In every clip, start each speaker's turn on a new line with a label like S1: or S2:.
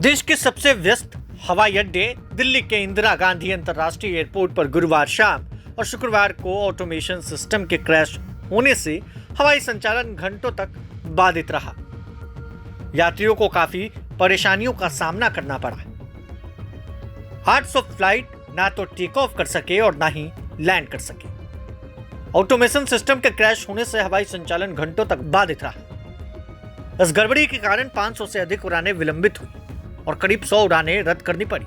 S1: देश के सबसे व्यस्त हवाई अड्डे दिल्ली के इंदिरा गांधी अंतर्राष्ट्रीय एयरपोर्ट पर गुरुवार शाम और शुक्रवार को ऑटोमेशन सिस्टम के क्रैश होने से हवाई संचालन घंटों तक बाधित रहा। यात्रियों को काफी परेशानियों का सामना करना पड़ा। 800 फ्लाइट ना तो टेक ऑफ कर सके और ना ही लैंड कर सके। ऑटोमेशन सिस्टम के क्रैश होने से हवाई संचालन घंटों तक बाधित रहा। इस गड़बड़ी के कारण 500 से अधिक उड़ानें विलंबित हुई और करीब 100 उड़ानें रद्द करनी पड़ी।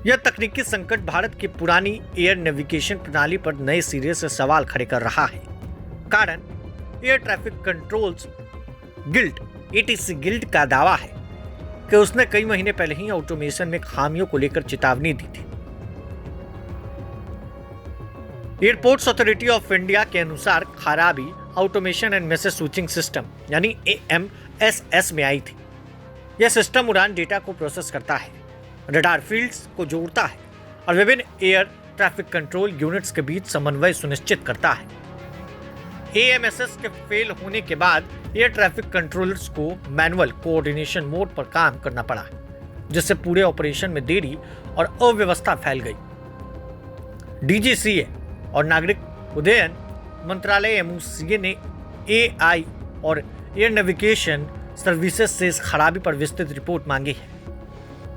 S1: यह तकनीकी संकट भारत की पुरानी एयर नेविगेशन प्रणाली पर नए सिरे से सवाल खड़े कर रहा है। कारण air traffic controls guild ATC guild का दावा है कि उसने कई महीने पहले ही ऑटोमेशन में खामियों को लेकर चेतावनी दी थी। एयरपोर्ट्स अथॉरिटी ऑफ इंडिया के अनुसार खराबी automation and message switching system यानी AMSS में आई थी। यह सिस्टम उड़ान डेटा को प्रोसेस करता है, रडार फील्ड्स को जोड़ता है और विभिन्न एयर ट्रैफिक कंट्रोल यूनिट्स के बीच समन्वय सुनिश्चित करता है। AMSS के फेल होने के बाद एयर ट्रैफिक कंट्रोलर्स को मैनुअल कोऑर्डिनेशन मोड पर काम करना पड़ा, जिससे पूरे ऑपरेशन में देरी और अव्यवस्था फैल गई। DGCA और नागरिक उड्डयन मंत्रालय MOCA ने AI और एयर नेविगेशन सर्विसेज से इस खराबी पर विस्तृत रिपोर्ट मांगी है।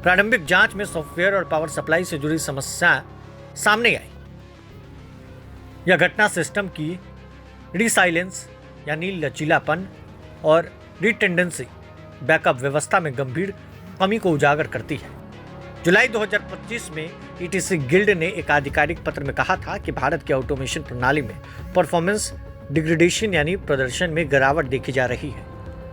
S1: प्रारंभिक जांच में सॉफ्टवेयर और पावर सप्लाई से जुड़ी समस्या सामने आई। यह घटना सिस्टम की रिसाइलेंस यानी लचीलापन और रिटेंडेंसी बैकअप व्यवस्था में गंभीर कमी को उजागर करती है। जुलाई 2025 में ETC गिल्ड ने एक आधिकारिक पत्र में कहा था कि भारत की ऑटोमेशन प्रणाली में परफॉर्मेंस डिग्रेडेशन यानी प्रदर्शन में गिरावट देखी जा रही है।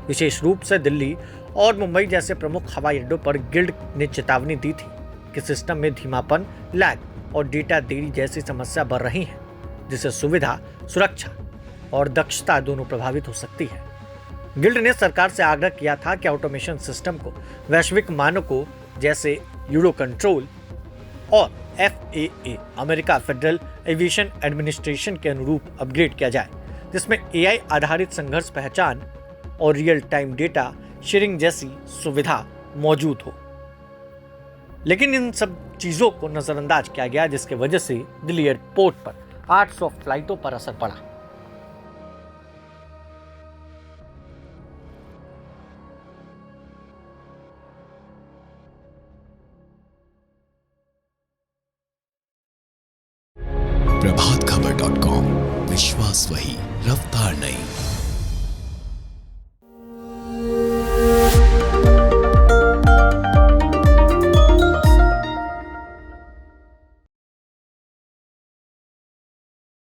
S1: विशेष रूप से दिल्ली और मुंबई जैसे प्रमुख हवाई अड्डों पर गिल्ड ने चेतावनी दी थी कि सिस्टम में धीमापन, लैग और डेटा देरी जैसी समस्या बढ़ रही है, जिससे सुविधा, सुरक्षा और दक्षता दोनों प्रभावित हो सकती है। गिल्ड ने सरकार से आग्रह किया था कि ऑटोमेशन सिस्टम को वैश्विक मानकों जैसे यूरो कंट्रोल और FAA America federal aviation administration के अनुरूप अपग्रेड किया जाए, जिसमें AI आधारित संघर्ष पहचान और रियल टाइम डेटा शेयरिंग जैसी सुविधा मौजूद हो। लेकिन इन सब चीजों को नजरअंदाज किया गया, जिसके वजह से दिल्ली एयरपोर्ट पर 800 फ्लाइटों पर असर पड़ा।
S2: प्रभातखबर.com, विश्वास वही, रफ्तार नहीं।